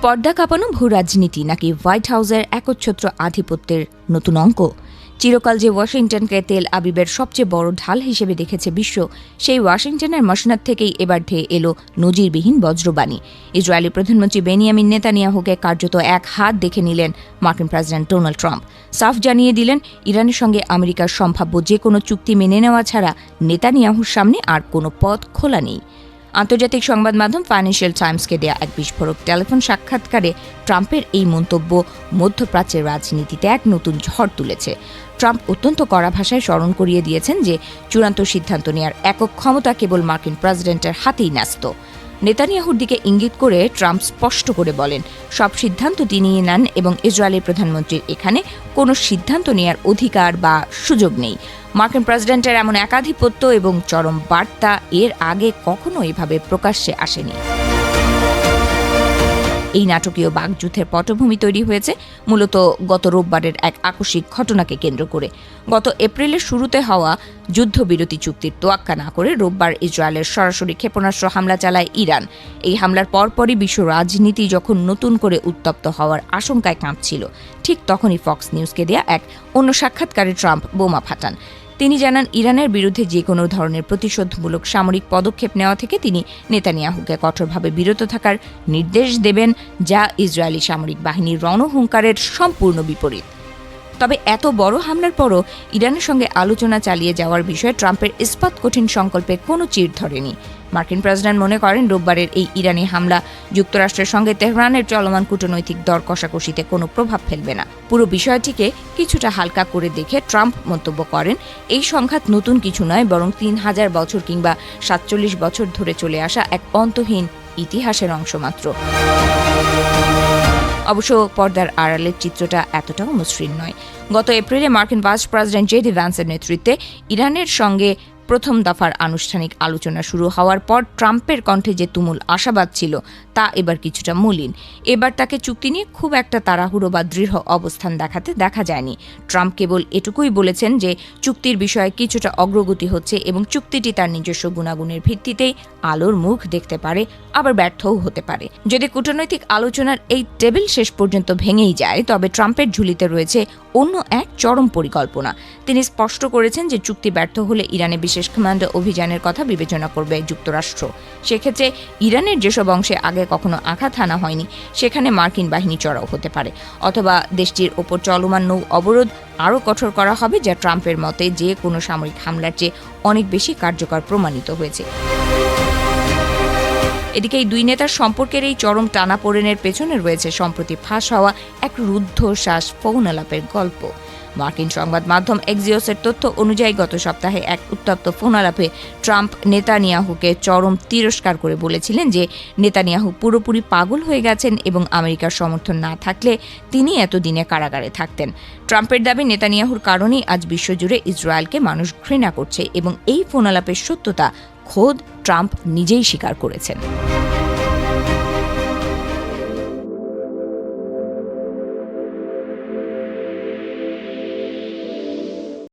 পর্দা কাঁপানো ভূ রাজনীতি নাকি হোয়াইট হাউসের একচ্ছত্র আধিপত্যের নতুন অঙ্ক? চিরকাল যে ওয়াশিংটনকে তেল আবিবের সবচেয়ে বড় ঢাল হিসেবে দেখেছে বিশ্ব, সেই ওয়াশিংটনের মসনদ থেকেই এবার ঢেয়ে এলো নজিরবিহীন বজ্রবাণী। ইসরায়েলি প্রধানমন্ত্রী বেনিয়ামিন নেতানিয়াহুকে কার্যত এক হাত দেখে নিলেন মার্কিন প্রেসিডেন্ট ডোনাল্ড ট্রাম্প। সাফ জানিয়ে দিলেন, ইরানের সঙ্গে আমেরিকার সম্ভাব্য যে কোনো চুক্তি মেনে নেওয়া ছাড়া নেতানিয়াহুর সামনে আর কোনো পথ খোলা নেই। আন্তর্জাতিক সংবাদ মাধ্যম ফাইন্যান্সিয়াল টাইমসকে দেয়া এক বিস্ফোরক টেলিফোন সাক্ষাৎকারে ট্রাম্পের এই মন্তব্য মধ্যপ্রাচ্যের রাজনীতিতে এক নতুন ঝড় তুলেছে। ট্রাম্প অত্যন্ত কড়া ভাষায় স্মরণ করিয়ে দিয়েছেন যে চূড়ান্ত সিদ্ধান্ত নেওয়ার একক ক্ষমতা কেবল মার্কিন প্রেসিডেন্টের হাতেই ন্যস্ত। নেতানিয়াহুর দিকে ইঙ্গিত করে ট্রাম্প স্পষ্ট করে বলেন, সব সিদ্ধান্ত তিনিই নেন এবং ইসরায়েলের প্রধানমন্ত্রীর এখানে কোনো সিদ্ধান্ত নেওয়ার অধিকার বা সুযোগ নেই। মার্কিন প্রেসিডেন্টের এমন একাধিপত্য এবং চরম বার্তা এর আগে কখনো এভাবে প্রকাশ্যে আসেনি। এই নাটকীয় বাকযুদ্ধের পটভূমি তৈরি হয়েছে মূলত গত রোববারের এক আকস্মিক ঘটনাকে কেন্দ্র করে। গত এপ্রিলের শুরুতে হওয়া যুদ্ধবিরতি চুক্তির তোয়াক্কা না করে রোববার ইসরায়েলের সরাসরি ক্ষেপণাস্ত্র হামলা চালায় ইরান। এই হামলার পরপরই বিশ্ব রাজনীতি যখন নতুন করে উত্তপ্ত হওয়ার আশঙ্কায় কাঁপছিল, ঠিক তখনই ফক্স নিউজকে দেয়া এক অন্য সাক্ষাৎকারে ট্রাম্প বোমা ফাটান। তিনি জানান, ইরানের বিরুদ্ধে যে কোনো ধরনের প্রতিশোধমূলক সামরিক পদক্ষেপ নেওয়া থেকে তিনি নেতানিয়াহুকে কঠোরভাবে বিরত থাকার নির্দেশ দেবেন, যা ইসরায়েলি সামরিক বাহিনীর রণহুঙ্কারের সম্পূর্ণ বিপরীত। তবে এত বড় হামলার পরও ইরানের সঙ্গে আলোচনা চালিয়ে যাওয়ার বিষয়ে ট্রাম্পের ইস্পাত কঠিন সংকল্পে কোনো চির ধরেনি। মার্কিন প্রেসিডেন্ট মনে করেন, রোববারের এই ইরানি হামলা যুক্তরাষ্ট্রের সঙ্গে তেহরানের চলমান কূটনৈতিক দর কষাকষিতে কোনো প্রভাব ফেলবে না। পুরো বিষয়টিকে কিছুটা হালকা করে দেখে ট্রাম্প মন্তব্য করেন, এই সংঘাত নতুন কিছু নয়, বরং ৩,০০০ বছর কিংবা ৪৭ বছর ধরে চলে আসা এক অন্তহীন ইতিহাসের অংশ মাত্র। অবশ্য পর্দার আড়ালের চিত্রটা এতটাও মসৃণ নয়। গত এপ্রিলে মার্কিন ভাইস প্রেসিডেন্ট জেডি ভ্যান্সের নেতৃত্বে ইরানের সঙ্গে প্রথম দফার আনুষ্ঠানিক আলোচনা শুরু হওয়ার পর ট্রাম্পের কণ্ঠে যে তুমুল আশাবাদ ছিল, তা এবার কিছুটা মলিন। এবার তাকে চুক্তি নিয়ে খুব একটা তাড়াহুড়ো বা দৃঢ় অবস্থান দেখাতে দেখা যায়নি। ট্রাম্প কেবল এটুকুই বলেছেন যে চুক্তির বিষয়ে কিছুটা অগ্রগতি হচ্ছে এবং চুক্তিটি তার নিজস্ব গুণাগুণের ভিত্তিতেই আলোর মুখ দেখতে পারে, আবার ব্যর্থও হতে পারে। যদি কূটনৈতিক আলোচনার এই টেবিল শেষ পর্যন্ত ভেঙেই যায়, তবে ট্রাম্পের ঝুলিতে রয়েছে অন্য এক চরম পরিকল্পনা। তিনি স্পষ্ট করেছেন যে চুক্তি ব্যর্থ হলে ইরানে বিশেষ কমান্ডো অভিযানের কথা বিবেচনা করবে যুক্তরাষ্ট্র। সেক্ষেত্রে ইরানের যেসব অংশে আগে কখনো আঘাত হানা হয়নি, সেখানে মার্কিন বাহিনী চড়াও হতে পারে, অথবা দেশটির ওপর চলমান নৌ অবরোধ আরও কঠোর করা হবে, যা ট্রাম্পের মতে যে কোনো সামরিক হামলার চেয়ে অনেক বেশি কার্যকর প্রমাণিত হয়েছে। এদিকে এই দুই নেতার সম্পর্কের এই চরম টানাপোড়েনের পেছনে রয়েছে সম্প্রতি ফাঁস হওয়া এক রুদ্ধশ্বাস ফোন আলাপের গল্প। মার্কিন সংবাদ মাধ্যম এক্সিওসের তথ্য অনুযায়ী গত সপ্তাহে এক উত্তপ্ত ফোন আলাপে ট্রাম্প নেতানিয়াহুকে চরম তিরস্কার করে বলেছিলেন যে নেতানিয়াহু পুরোপুরি পাগল হয়ে গেছেন এবং আমেরিকার সমর্থন না থাকলে তিনি এতদিনে কারাগারে থাকতেন। ট্রাম্পের দাবি, নেতানিয়াহুর কারণেই আজ বিশ্বজুড়ে ইসরায়েলকে মানুষ ঘৃণা করছে এবং এই ফোন আলাপের সত্যতা খোদ ট্রাম্প নিজেই স্বীকার করেছেন।